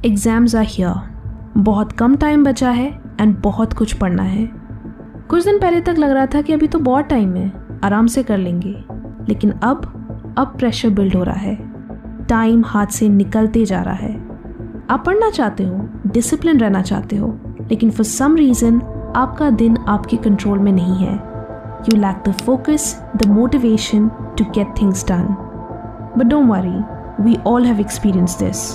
Exams are here. बहुत कम time बचा है एंड बहुत कुछ पढ़ना है। कुछ दिन पहले तक लग रहा था कि अभी तो बहुत टाइम है, आराम से कर लेंगे, लेकिन अब प्रेशर बिल्ड हो रहा है। टाइम हाथ से निकलते जा रहा है। आप पढ़ना चाहते हो, डिसिप्लिन रहना चाहते हो, लेकिन फॉर सम रीज़न आपका दिन आपके कंट्रोल में नहीं है। You lack the focus, the motivation to get things done. But don't worry, we all have experience this.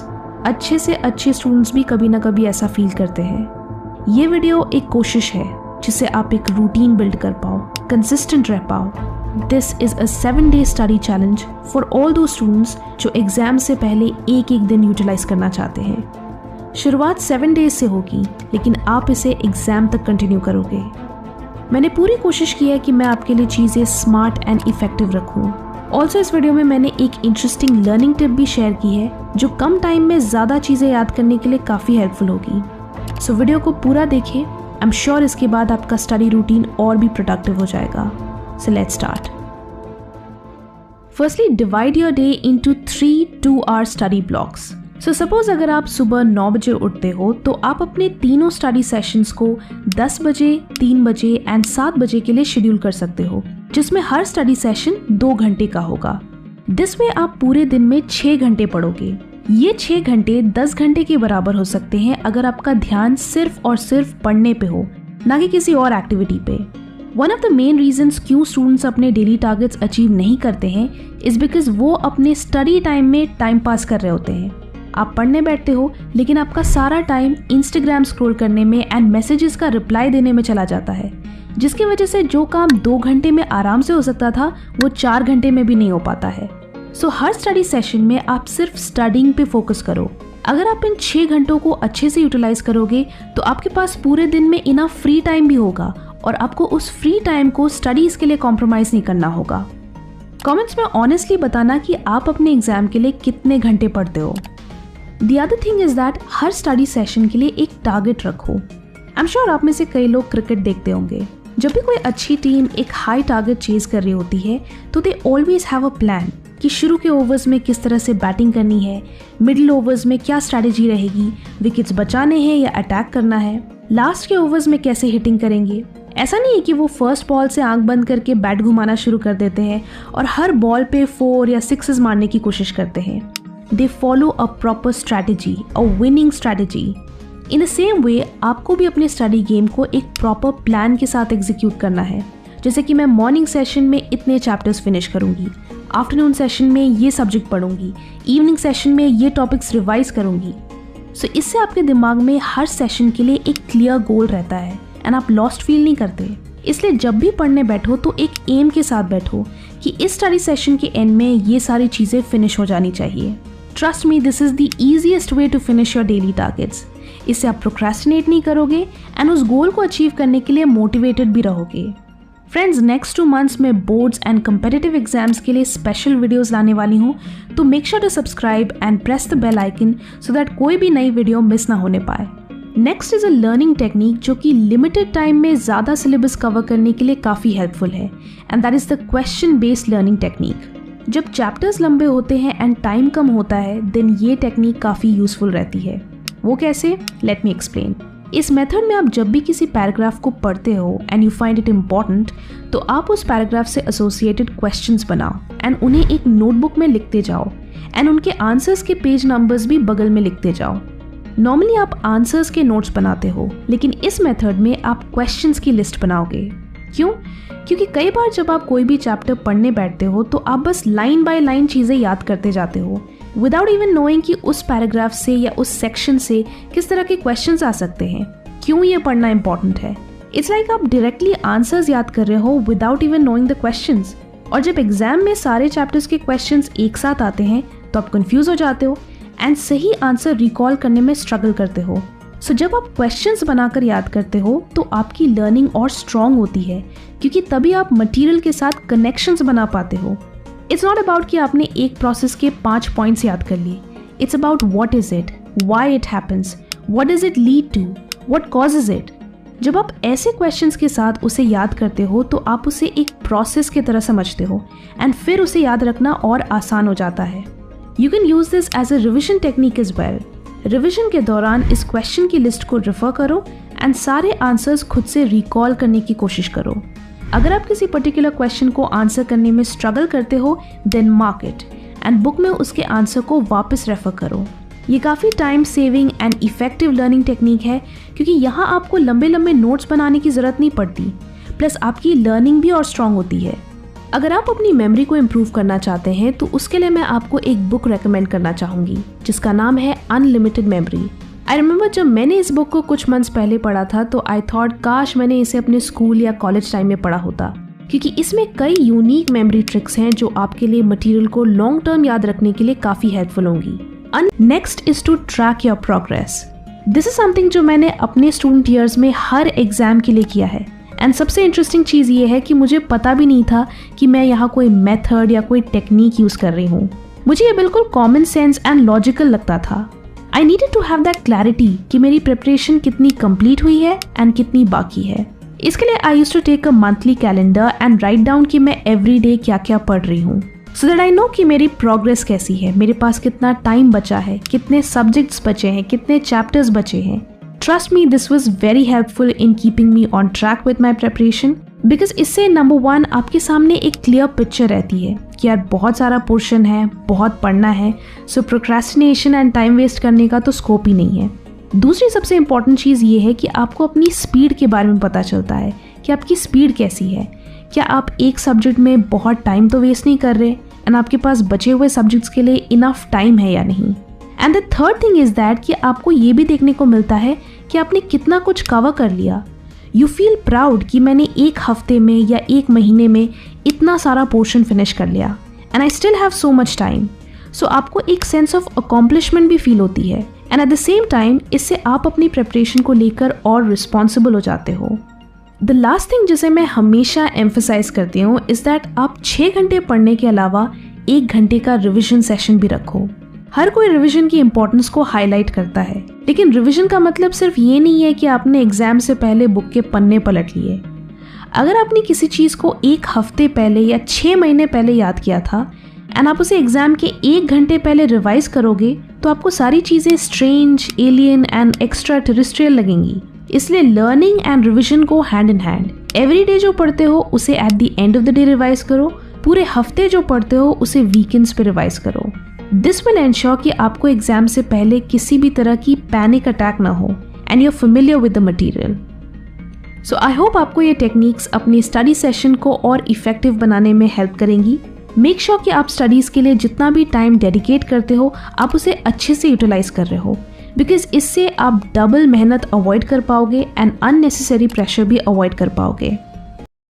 अच्छे से अच्छे स्टूडेंट्स भी कभी ना कभी ऐसा फील करते हैं। ये वीडियो एक कोशिश है जिससे आप एक रूटीन बिल्ड कर पाओ, कंसिस्टेंट रह पाओ। This is a 7-day study challenge for all दो स्टूडेंट्स जो एग्जाम से पहले एक दिन यूटिलाइज करना चाहते हैं। शुरुआत 7 days से होगी, लेकिन आप इसे एग्जाम तक कंटिन्यू करोगे। मैंने पूरी कोशिश की है कि मैं आपके लिए चीज़ें स्मार्ट एंड इफेक्टिव रखूँ। ऑल्सो इस वीडियो में मैंने एक इंटरेस्टिंग लर्निंग टिप भी शेयर की है जो कम टाइम में ज़्यादा चीज़ें याद करने के लिए काफ़ी हेल्पफुल होगी। सो वीडियो को पूरा देखें। आई एम श्योर इसके बाद आपका स्टडी रूटीन और भी प्रोडक्टिव हो जाएगा। So let's start. Firstly, divide your day into 3 2-hour study blocks. So suppose अगर आप सुबह 9 बजे उठते हो तो आप अपने तीनों स्टडी सेशंस को 10 बजे, 3 बजे एंड 7 बजे के लिए शेड्यूल कर सकते हो, जिसमें हर स्टडी सेशन 2 घंटे का होगा। दिस वे आप पूरे दिन में 6 घंटे पढ़ोगे। ये 6 घंटे 10 घंटे के बराबर हो सकते हैं अगर आपका ध्यान सिर्फ और सिर्फ पढ़ने पे हो, ना कि किसी और एक्टिविटी पे। One of the main reasons क्यों स्टूडेंट्स अपने डेली टारगेट्स अचीव नहीं करते हैं इज बिकॉज वो अपने स्टडी टाइम में टाइम पास कर रहे होते हैं। आप पढ़ने बैठते हो, लेकिन आपका सारा टाइम इंस्टाग्राम स्क्रॉल करने में एंड मैसेजेस का रिप्लाई देने में चला जाता है, जिसकी वजह से जो काम 2 घंटे में आराम से हो सकता था वो 4 घंटे में भी नहीं हो पाता है। सो हर स्टडी सेशन में आप सिर्फ स्टडिंग पे फोकस करो। अगर आप इन 6 घंटों को अच्छे से यूटिलाइज करोगे तो आपके पास पूरे दिन में इनफ फ्री टाइम भी होगा और आपको उस फ्री टाइम को स्टडीज के लिए कॉम्प्रोमाइज नहीं करना होगा। कमेंट्स में ऑनेस्टली बताना कि आप अपने एग्जाम के लिए कितने घंटे पढ़ते हो। The other thing is that her study session के लिए एक टारगेट रखो। आई एम श्योर आप में से कई लोग क्रिकेट देखते होंगे। जब भी कोई अच्छी टीम एक हाई टारगेट चेज कर रही होती है तो they always have a plan कि शुरू के ओवर्स में किस तरह से बैटिंग करनी है, मिडिल ओवर्स में क्या स्ट्रैटेजी रहेगी, विकेट्स बचाने हैं या अटैक करना है, लास्ट के ओवर्स में कैसे हिटिंग करेंगे। ऐसा नहीं है कि वो फर्स्ट बॉल से आंख बंद करके बैट घुमाना शुरू कर देते हैं और हर बॉल पे 4 या 6 मारने की कोशिश करते हैं। They follow a proper strategy, a winning strategy. In the same way, आपको भी अपने स्टडी गेम को एक प्रॉपर प्लान के साथ एग्जीक्यूट करना है। जैसे कि मैं मॉर्निंग सेशन में इतने चैप्टर्स फिनिश करूंगी, आफ्टरनून सेशन में ये सब्जेक्ट पढ़ूंगी, इवनिंग सेशन में ये टॉपिक्स रिवाइज करूंगी। सो इससे आपके दिमाग में हर सेशन के लिए एक क्लियर गोल रहता है एंड आप लॉस्ट फील नहीं करते। इसलिए जब भी पढ़ने बैठो तो एक एम के साथ बैठो कि इस स्टडी सेशन के एंड में ये सारी चीज़ें फिनिश हो जानी चाहिए। Trust me, this is the easiest way to finish your daily targets. इससे आप प्रोक्रेस्टिनेट नहीं करोगे एंड उस गोल को अचीव करने के लिए मोटिवेटेड भी रहोगे। फ्रेंड्स, नेक्स्ट 2 months में बोर्ड्स एंड कम्पिटिटिव एग्जाम्स के लिए स्पेशल वीडियोस लाने वाली हूँ, तो make sure to subscribe and press the bell icon so that कोई भी नई वीडियो मिस ना होने पाए। Next is a learning technique जो कि लिमिटेड टाइम में ज़्यादा सिलेबस कवर करने के लिए काफ़ी हेल्पफुल है, and that is the question based learning technique. जब चैप्टर्स लंबे होते हैं एंड टाइम कम होता है देन ये टेक्निक काफ़ी यूजफुल रहती है। वो कैसे? Let me explain. इस मेथड में आप जब भी किसी पैराग्राफ को पढ़ते हो and you find it important, तो आप उस पैराग्राफ से एसोसिएटेड क्वेश्चंस बनाओ एंड उन्हें एक नोटबुक में लिखते जाओ एंड उनके आंसर्स के पेज नंबर्स भी बगल में लिखते जाओ। नॉर्मली आप आंसर्स के नोट्स बनाते हो, लेकिन इस मेथड में आप क्वेश्चंस की लिस्ट बनाओगे। क्यों? क्योंकि कई बार जब आप कोई भी चैप्टर पढ़ने बैठते हो तो आप बस लाइन बाय लाइन चीज़ें याद करते जाते हो विदाउट इवन नोइंग कि उस पैराग्राफ से या उस सेक्शन से किस तरह के क्वेश्चंस आ सकते हैं, क्यों ये पढ़ना इंपॉर्टेंट है। इट्स लाइक आप डायरेक्टली आंसर्स याद कर रहे हो without even knowing the questions. और जब एग्जाम में सारे चैप्टर्स के क्वेश्चंस एक साथ आते हैं तो आप कंफ्यूज हो जाते हो एंड सही आंसर रिकॉल करने में स्ट्रगल करते हो। सो जब आप क्वेश्चंस बनाकर याद करते हो तो आपकी लर्निंग और स्ट्रॉन्ग होती है, क्योंकि तभी आप मटेरियल के साथ कनेक्शंस बना पाते हो। इट्स नॉट अबाउट कि आपने एक प्रोसेस के 5 पॉइंट्स याद कर लिए। It's about what is it, why it happens, what does it lead to, what causes it. जब आप ऐसे क्वेश्चंस के साथ उसे याद करते हो तो आप उसे एक प्रोसेस की तरह समझते हो एंड फिर उसे याद रखना और आसान हो जाता है। You can use this as a revision technique as well. Revision के दौरान इस क्वेश्चन की लिस्ट को रेफर करो एंड सारे आंसर्स खुद से रिकॉल करने की कोशिश करो। अगर आप किसी पर्टिकुलर क्वेश्चन को आंसर करने में स्ट्रगल करते हो then mark it and book में उसके आंसर को वापस रेफर करो। ये काफ़ी time saving and effective learning technique है क्योंकि यहाँ आपको लंबे लंबे नोट्स बनाने की ज़रूरत नहीं पड़ती, प्लस आपकी लर्निंग भी और स्ट्रांग होती है। अगर आप अपनी मेमोरी को इम्प्रूव करना चाहते हैं तो उसके लिए मैं आपको एक बुक रेकमेंड करना चाहूँगी जिसका नाम है अनलिमिटेड मेमोरी। आई रिमेंबर जब मैंने इस बुक को कुछ मंथ्स पहले पढ़ा था तो आई थॉट काश मैंने इसे अपने स्कूल या कॉलेज टाइम में पढ़ा होता, क्योंकि इसमें कई यूनिक मेमोरी ट्रिक्स हैं जो आपके लिए मटेरियल को लॉन्ग टर्म याद रखने के लिए काफ़ी हेल्पफुल होंगी। Next is to track your progress. This is something जो मैंने अपने स्टूडेंट ईयर्स में हर एग्जाम के लिए किया है एंड सबसे इंटरेस्टिंग चीज़ ये है कि मुझे पता भी नहीं था कि मैं यहाँ कोई मेथड या कोई टेक्निक यूज़ कर रही हूँ। मुझे ये बिल्कुल कॉमन सेंस एंड लॉजिकल लगता था। I needed to have that clarity कि मेरी प्रिपरेशन कितनी कंप्लीट हुई है एंड कितनी बाकी है। इसके लिए I used to take a monthly calendar and write down कि मैं एवरी डे क्या क्या पढ़ रही हूँ, सो दैट आई नो कि मेरी प्रोग्रेस कैसी है, मेरे पास कितना टाइम बचा है, कितने सब्जेक्ट्स बचे हैं, कितने चैप्टर्स बचे हैं। Trust me, this was very helpful in keeping me on track with my preparation because इससे नंबर 1 आपके सामने एक क्लियर पिक्चर रहती है कि यार बहुत सारा पोर्शन है, बहुत पढ़ना है, so procrastination and time waste करने का तो स्कोप ही नहीं है। दूसरी सबसे इम्पॉर्टेंट चीज़ ये है कि आपको अपनी स्पीड के बारे में पता चलता है कि आपकी स्पीड कैसी है। क्या आप एक सब्जेक्ट में बहुत टाइम तो वेस्ट नहीं कर रहे एंड आपके पास बचे हुए सब्जेक्ट्स के लिए इनफ टाइम है या नहीं। And the third thing is that कि आपको ये भी देखने को मिलता है कि आपने कितना कुछ कवर कर लिया। यू फील प्राउड कि मैंने एक हफ्ते में या एक महीने में इतना सारा पोर्शन फिनिश कर लिया and I still have so much time. So आपको एक सेंस ऑफ अकॉम्प्लिशमेंट भी फील होती है and at the same time इससे आप अपनी प्रिपरेशन को लेकर और रिस्पॉन्सिबल हो जाते हो। द लास्ट थिंग जिसे मैं हमेशा एम्फसाइज करती हूँ इज दैट आप 6 घंटे पढ़ने के अलावा 1 घंटे का रिविजन सेशन भी रखो। हर कोई रिवीजन की इम्पोर्टेंस को हाईलाइट करता है, लेकिन रिवीजन का मतलब सिर्फ ये नहीं है कि आपने एग्जाम से पहले बुक के पन्ने पलट लिए। अगर आपने किसी चीज़ को 1 हफ्ते पहले या 6 महीने पहले याद किया था एंड आप उसे एग्जाम के 1 घंटे पहले रिवाइज करोगे तो आपको सारी चीज़ें strange, alien and extra terrestrial लगेंगी। इसलिए लर्निंग एंड रिवीजन को hand in hand. Every day जो पढ़ते हो उसे at the end of the day revise करो, पूरे हफ्ते जो पढ़ते हो उसे वीकेंड्स पे रिवाइज करो। दिस विल एंश्योर कि आपको एग्जाम से पहले किसी भी तरह की पैनिक अटैक ना हो and you are familiar with the material. So I hope आपको ये टेक्निक्स अपनी स्टडी सेशन को और इफेक्टिव बनाने में हेल्प करेंगी। मेक श्योर कि आप स्टडीज़ के लिए जितना भी टाइम डेडिकेट करते हो आप उसे अच्छे से यूटिलाइज कर रहे हो, बिकॉज इससे आप डबल मेहनत अवॉइड कर पाओगे एंड अननेसेसरी प्रेशर भी अवॉइड कर पाओगे।